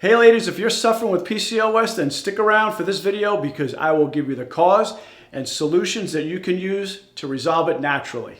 Hey ladies, if you're suffering with PCOS, then stick around for this video because I will give you the cause and solutions that you can use to resolve it naturally.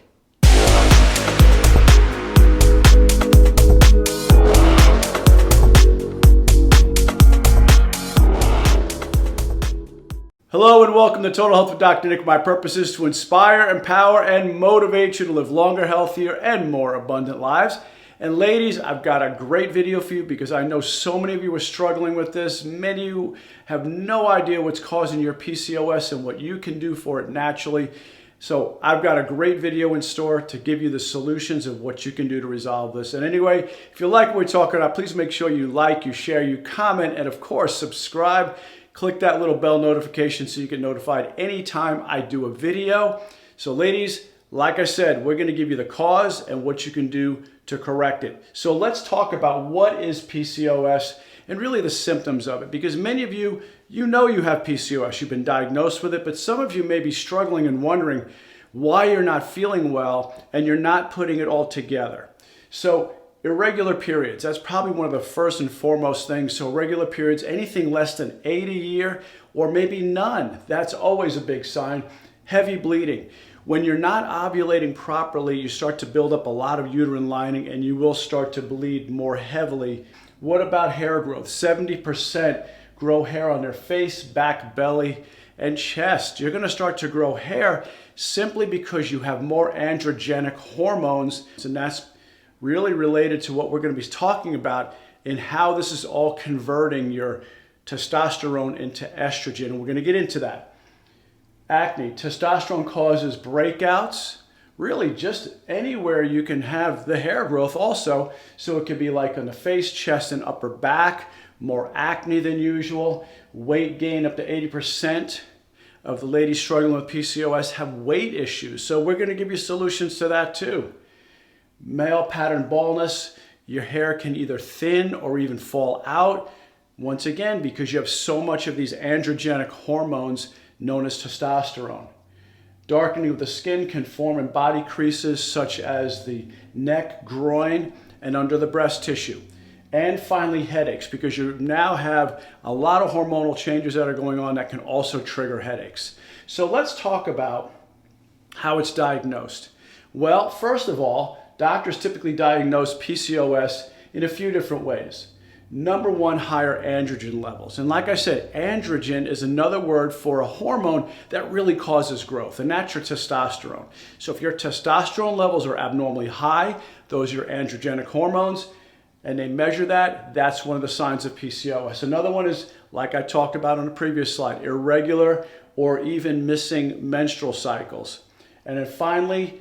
Hello and welcome to Total Health with Dr. Nick. My purpose is to inspire, empower, and motivate you to live longer, healthier, and more abundant lives. And ladies, I've got a great video for you because I know so many of you are struggling with this. Many of you have no idea what's causing your PCOS and what you can do for it naturally. So I've got a great video in store to give you the solutions of what you can do to resolve this. And anyway, if you like what we're talking about, please make sure you like, you share, you comment, and of course, subscribe. Click that little bell notification so you get notified anytime I do a video. So ladies, like I said, we're going to give you the cause and what you can do to correct it. So let's talk about what is PCOS and really the symptoms of it, because many of you, you know you have PCOS, you've been diagnosed with it, but some of you may be struggling and wondering why you're not feeling well and you're not putting it all together. So irregular periods, that's probably one of the first and foremost things. So irregular periods, anything less than 8 a year or maybe none, that's always a big sign. Heavy bleeding. When you're not ovulating properly, you start to build up a lot of uterine lining and you will start to bleed more heavily. What about hair growth? 70% grow hair on their face, back, belly, and chest. You're going to start to grow hair simply because you have more androgenic hormones, and that's really related to what we're going to be talking about in how this is all converting your testosterone into estrogen. And we're going to get into that. Acne. Testosterone causes breakouts, really just anywhere you can have the hair growth also. So it could be like on the face, chest, and upper back, more acne than usual, weight gain up to 80% of the ladies struggling with PCOS have weight issues. So we're going to give you solutions to that too. Male pattern baldness, your hair can either thin or even fall out. Once again, because you have so much of these androgenic hormones known as testosterone. Darkening of the skin can form in body creases such as the neck, groin, and under the breast tissue. And finally, headaches, because you now have a lot of hormonal changes that are going on that can also trigger headaches. So let's talk about how it's diagnosed. Well, first of all, doctors typically diagnose PCOS in a few different ways. Number one, higher androgen levels. And like I said, androgen is another word for a hormone that really causes growth, and that's your testosterone. So if your testosterone levels are abnormally high, those are your androgenic hormones, and they measure that, that's one of the signs of PCOS. Another one is, like I talked about on the previous slide, irregular or even missing menstrual cycles. And then finally,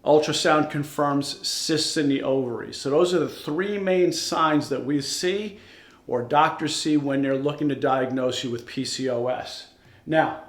ultrasound confirms cysts in the ovaries. So those are the three main signs that we see or doctors see when they're looking to diagnose you with PCOS. Now,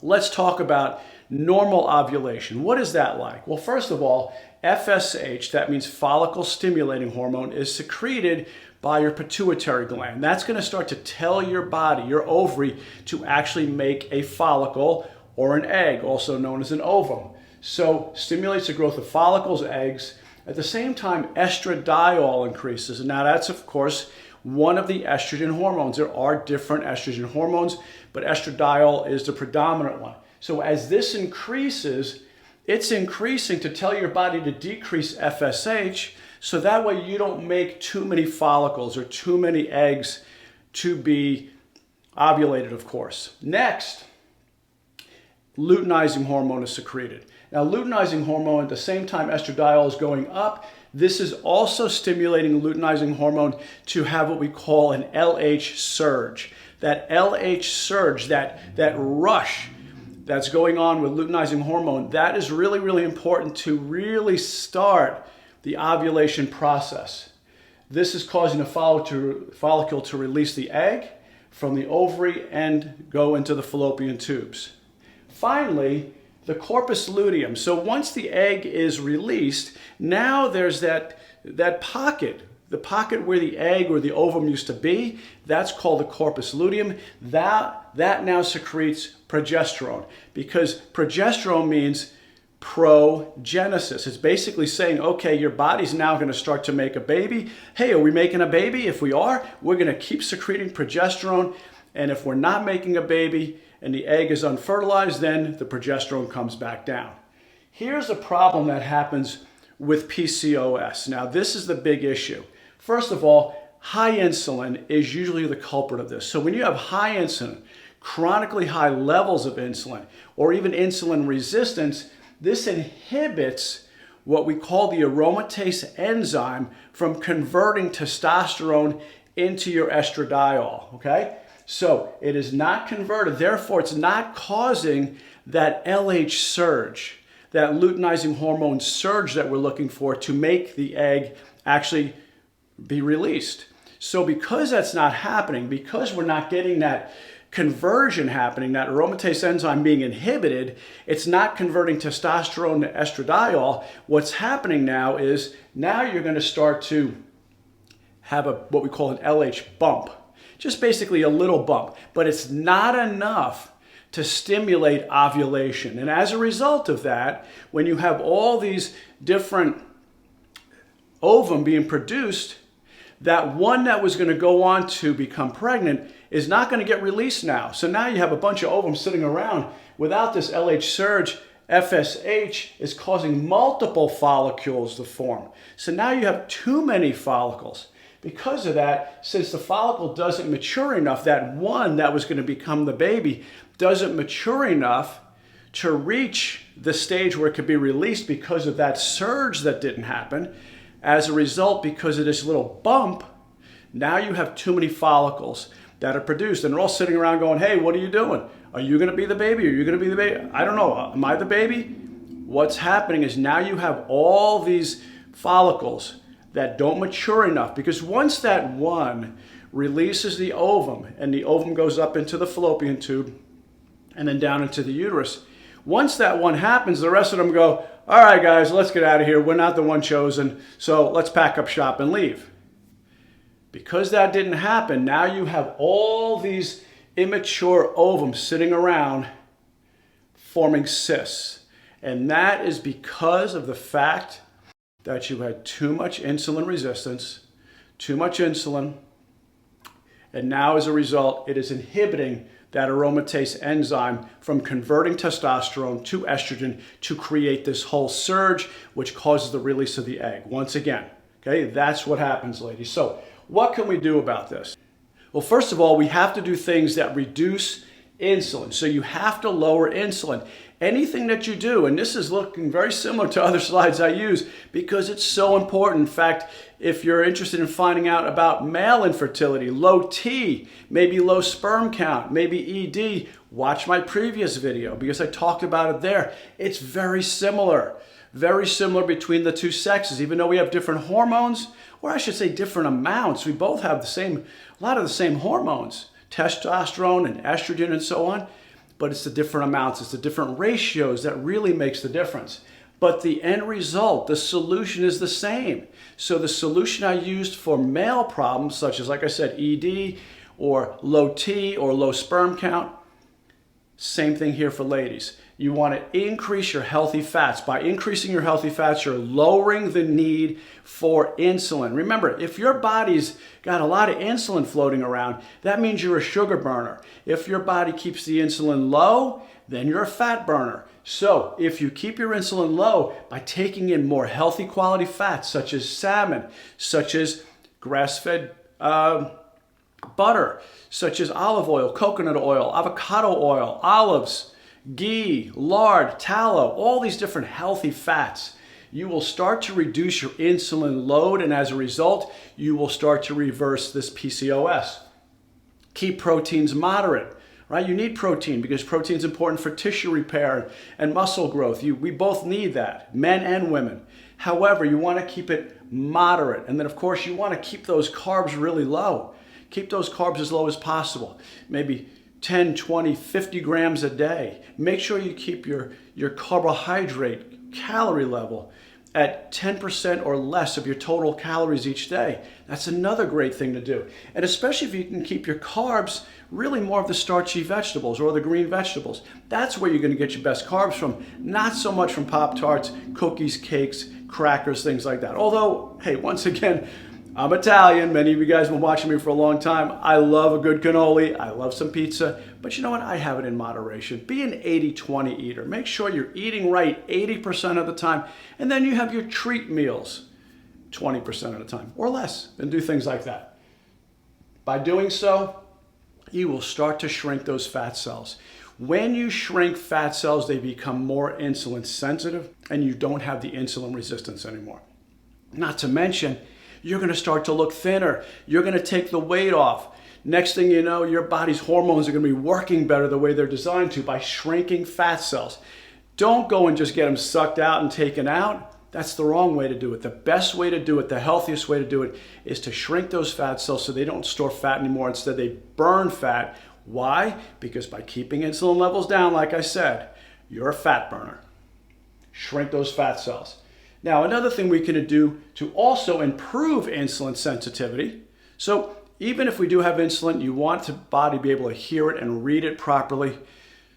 let's talk about normal ovulation. What is that like? Well, first of all, FSH, that means follicle stimulating hormone, is secreted by your pituitary gland. That's going to start to tell your body, your ovary, to actually make a follicle or an egg, also known as an ovum. So stimulates the growth of follicles, eggs. At the same time, estradiol increases. And now that's, of course, one of the estrogen hormones. There are different estrogen hormones, but estradiol is the predominant one. So as this increases, it's increasing to tell your body to decrease FSH, so that way you don't make too many follicles or too many eggs to be ovulated, of course. Next, luteinizing hormone is secreted. Now, luteinizing hormone, at the same time estradiol is going up, this is also stimulating luteinizing hormone to have what we call an LH surge. That LH surge, that rush that's going on with luteinizing hormone, that is really, really important to really start the ovulation process. This is causing the follicle to release the egg from the ovary and go into the fallopian tubes. Finally, the corpus luteum. So once the egg is released, now there's that pocket, the pocket where the egg or the ovum used to be. That's called the corpus luteum. That now secretes progesterone, because progesterone means progenesis. It's basically saying, okay, your body's now going to start to make a baby. Hey, are we making a baby? If we are, we're going to keep secreting progesterone. And if we're not making a baby and the egg is unfertilized, then the progesterone comes back down. Here's a problem that happens with PCOS. Now, this is the big issue. First of all, high insulin is usually the culprit of this. So when you have high insulin, chronically high levels of insulin, or even insulin resistance, this inhibits what we call the aromatase enzyme from converting testosterone into your estradiol, okay? So it is not converted, therefore it's not causing that LH surge, that luteinizing hormone surge that we're looking for to make the egg actually be released. So because that's not happening, because we're not getting that conversion happening, that aromatase enzyme being inhibited, it's not converting testosterone to estradiol. What's happening now is now you're going to start to have what we call an LH bump. Just basically a little bump, but it's not enough to stimulate ovulation. And as a result of that, when you have all these different ovum being produced, that one that was going to go on to become pregnant is not going to get released now. So now you have a bunch of ovum sitting around without this LH surge. FSH is causing multiple follicles to form. So now you have too many follicles. Because of that, since the follicle doesn't mature enough, that one that was going to become the baby doesn't mature enough to reach the stage where it could be released because of that surge that didn't happen. As a result, because of this little bump, now you have too many follicles that are produced, and they're all sitting around going, hey, what are you doing? Are you going to be the baby? Are you going to be the baby? I don't know. Am I the baby? What's happening is now you have all these follicles that don't mature enough, because once that one releases the ovum and the ovum goes up into the fallopian tube and then down into the uterus, once that one happens, the rest of them go, all right, guys, let's get out of here. We're not the one chosen, so let's pack up shop and leave. Because that didn't happen, now you have all these immature ovums sitting around forming cysts. And that is because of the fact that you had too much insulin resistance, too much insulin, and now as a result, it is inhibiting that aromatase enzyme from converting testosterone to estrogen to create this whole surge, which causes the release of the egg. Once again, okay, that's what happens, ladies. So what can we do about this? Well, first of all, we have to do things that reduce insulin. So you have to lower insulin. Anything that you do, and this is looking very similar to other slides I use because it's so important. In fact, if you're interested in finding out about male infertility, low T, maybe low sperm count, maybe ED, watch my previous video because I talked about it there. It's very similar between the two sexes. Even though we have different hormones, or I should say different amounts, we both have a lot of the same hormones, testosterone and estrogen and so on. But it's the different amounts, it's the different ratios that really makes the difference. But the end result, the solution is the same. So the solution I used for male problems, such as, like I said, ED or low T or low sperm count, same thing here for ladies. You want to increase your healthy fats. By increasing your healthy fats, you're lowering the need for insulin. Remember, if your body's got a lot of insulin floating around, that means you're a sugar burner. If your body keeps the insulin low, then you're a fat burner. So if you keep your insulin low by taking in more healthy quality fats, such as salmon, such as grass-fed butter, such as olive oil, coconut oil, avocado oil, olives, ghee, lard, tallow, all these different healthy fats, you will start to reduce your insulin load, and as a result, you will start to reverse this PCOS. Keep proteins moderate, right? You need protein because protein is important for tissue repair and muscle growth. We both need that, men and women. However, you want to keep it moderate, and then of course you want to keep those carbs really low. Keep those carbs as low as possible, maybe 10, 20, 50 grams a day. Make sure you keep your carbohydrate calorie level at 10% or less of your total calories each day. That's another great thing to do. And especially if you can keep your carbs really more of the starchy vegetables or the green vegetables. That's where you're going to get your best carbs from, not so much from Pop-Tarts, cookies, cakes, crackers, things like that. Although, hey, once again, I'm Italian. Many of you guys have been watching me for a long time. I love a good cannoli. I love some pizza. But you know what? I have it in moderation. Be an 80-20 eater. Make sure you're eating right 80% of the time. And then you have your treat meals 20% of the time or less. And do things like that. By doing so, you will start to shrink those fat cells. When you shrink fat cells, they become more insulin sensitive and you don't have the insulin resistance anymore. Not to mention, you're going to start to look thinner. You're going to take the weight off. Next thing you know, your body's hormones are going to be working better the way they're designed to by shrinking fat cells. Don't go and just get them sucked out and taken out. That's the wrong way to do it. The best way to do it, the healthiest way to do it, is to shrink those fat cells so they don't store fat anymore. Instead, they burn fat. Why? Because by keeping insulin levels down, like I said, you're a fat burner. Shrink those fat cells. Now, another thing we can do to also improve insulin sensitivity. So even if we do have insulin, you want the body to be able to hear it and read it properly.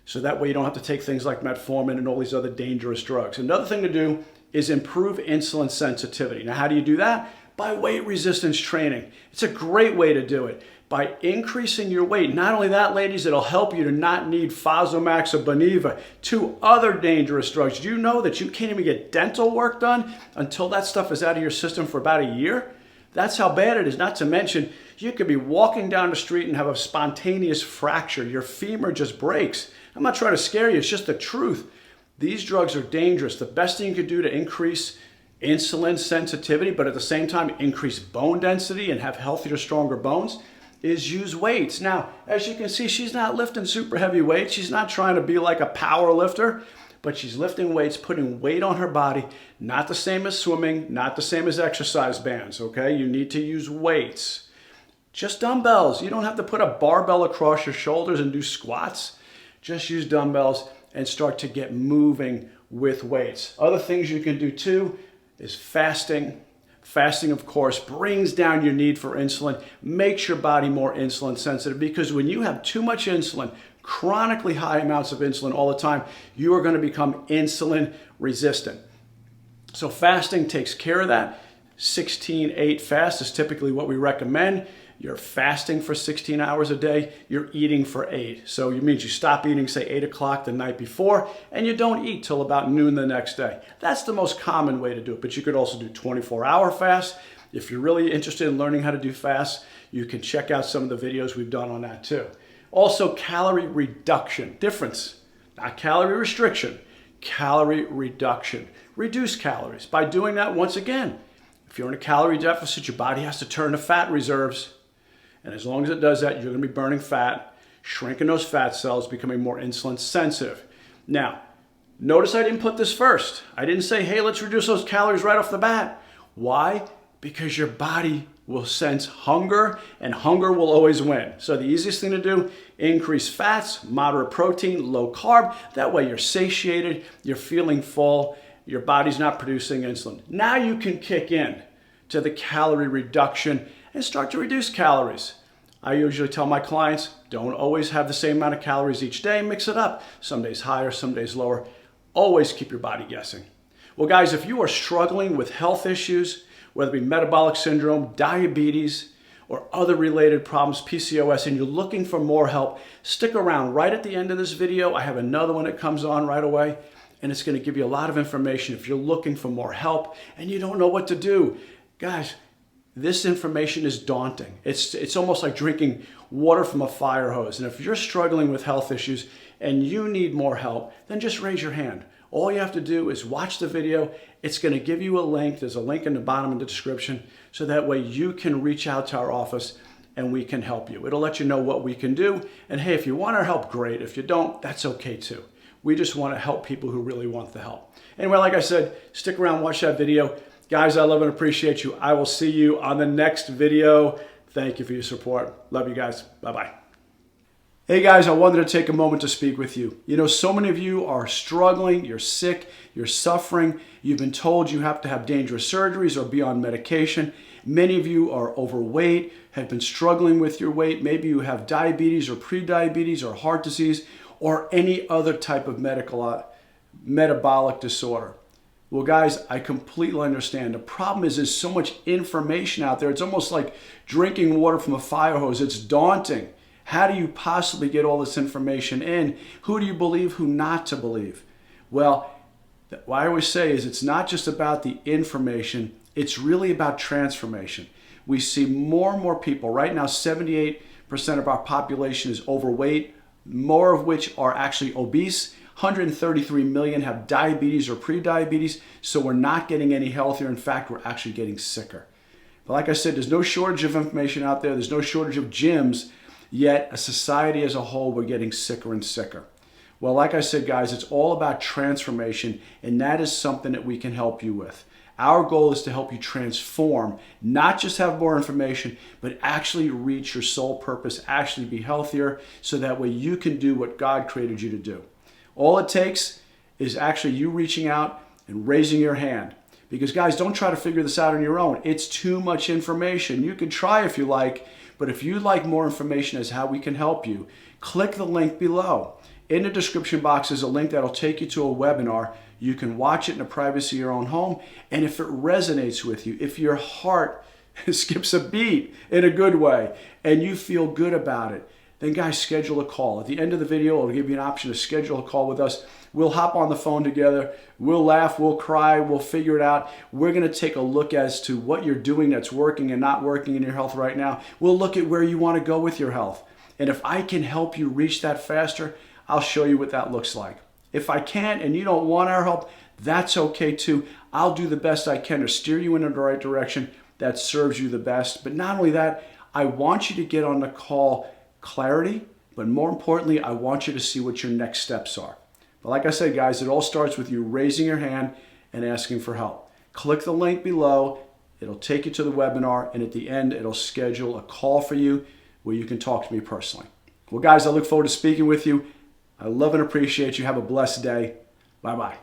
So that way you don't have to take things like metformin and all these other dangerous drugs. Another thing to do is improve insulin sensitivity. Now, how do you do that? By weight resistance training. It's a great way to do it. By increasing your weight. Not only that, ladies, it'll help you to not need Fosamax or Boniva, two other dangerous drugs. Do you know that you can't even get dental work done until that stuff is out of your system for about a year? That's how bad it is. Not to mention, you could be walking down the street and have a spontaneous fracture. Your femur just breaks. I'm not trying to scare you. It's just the truth. These drugs are dangerous. The best thing you could do to increase insulin sensitivity, but at the same time increase bone density and have healthier, stronger bones, is use weights. Now, as you can see, she's not lifting super heavy weights. She's not trying to be like a power lifter, but she's lifting weights, putting weight on her body. Not the same as swimming, not the same as exercise bands, okay? You need to use weights. Just dumbbells. You don't have to put a barbell across your shoulders and do squats. Just use dumbbells and start to get moving with weights. Other things you can do too is fasting. Fasting, of course, brings down your need for insulin, makes your body more insulin sensitive, because when you have too much insulin, chronically high amounts of insulin all the time, you are going to become insulin resistant. So fasting takes care of that. 16-8 fast is typically what we recommend. You're fasting for 16 hours a day, you're eating for 8. So it means you stop eating, say 8 o'clock the night before, and you don't eat till about noon the next day. That's the most common way to do it, but you could also do 24-hour fast. If you're really interested in learning how to do fast, you can check out some of the videos we've done on that too. Also, calorie reduction. Difference, not calorie restriction, calorie reduction. Reduce calories. By doing that, once again, if you're in a calorie deficit, your body has to turn to fat reserves. And as long as it does that, you're going to be burning fat, shrinking those fat cells, becoming more insulin sensitive. Now, notice I didn't put this first. I didn't say, hey, let's reduce those calories right off the bat. Why? Because your body will sense hunger, and hunger will always win. So the easiest thing to do, increase fats, moderate protein, low carb. That way you're satiated, you're feeling full, your body's not producing insulin. Now you can kick in to the calorie reduction and start to reduce calories. I usually tell my clients, don't always have the same amount of calories each day, mix it up. Some days higher, some days lower. Always keep your body guessing. Well, guys, if you are struggling with health issues, whether it be metabolic syndrome, diabetes, or other related problems, PCOS, and you're looking for more help, stick around. Right at the end of this video, I have another one that comes on right away, and it's going to give you a lot of information if you're looking for more help and you don't know what to do. Guys, this information is daunting. It's almost like drinking water from a fire hose. And if you're struggling with health issues and you need more help, then just raise your hand. All you have to do is watch the video. It's going to give you a link. There's a link in the bottom of the description, so that way you can reach out to our office and we can help you. It'll let you know what we can do. And hey, if you want our help, great. If you don't, that's okay too. We just want to help people who really want the help. Anyway, like I said, stick around, watch that video. Guys, I love and appreciate you. I will see you on the next video. Thank you for your support. Love you guys. Bye-bye. Hey guys, I wanted to take a moment to speak with you. You know, so many of you are struggling, you're sick, you're suffering, you've been told you have to have dangerous surgeries or be on medication. Many of you are overweight, have been struggling with your weight. Maybe you have diabetes or prediabetes or heart disease or any other type of metabolic disorder. Well, guys, I completely understand. The problem is there's so much information out there. It's almost like drinking water from a fire hose. It's daunting. How do you possibly get all this information in? Who do you believe, who not to believe? Well, what I always say is it's not just about the information, it's really about transformation. We see more and more people. Right now, 78% of our population is overweight, more of which are actually obese. 133 million have diabetes or prediabetes, so we're not getting any healthier. In fact, we're actually getting sicker. But like I said, there's no shortage of information out there. There's no shortage of gyms. Yet, a society as a whole, we're getting sicker and sicker. Well, like I said, guys, it's all about transformation, and that is something that we can help you with. Our goal is to help you transform, not just have more information, but actually reach your soul purpose, actually be healthier, so that way you can do what God created you to do. All it takes is actually you reaching out and raising your hand. Because, guys, don't try to figure this out on your own. It's too much information. You can try if you like, but if you'd like more information as how we can help you, click the link below. In the description box is a link that'll take you to a webinar. You can watch it in the privacy of your own home. And if it resonates with you, if your heart skips a beat in a good way and you feel good about it, then guys, schedule a call. At the end of the video, it'll give you an option to schedule a call with us. We'll hop on the phone together. We'll laugh, we'll cry, we'll figure it out. We're going to take a look as to what you're doing that's working and not working in your health right now. We'll look at where you want to go with your health. And if I can help you reach that faster, I'll show you what that looks like. If I can't and you don't want our help, that's okay too. I'll do the best I can to steer you in the right direction that serves you the best. But not only that, I want you to get on the call clarity, but more importantly, I want you to see what your next steps are. But like I said, guys, it all starts with you raising your hand and asking for help. Click the link below. It'll take you to the webinar, and at the end, it'll schedule a call for you where you can talk to me personally. Well, guys, I look forward to speaking with you. I love and appreciate you. Have a blessed day. Bye-bye.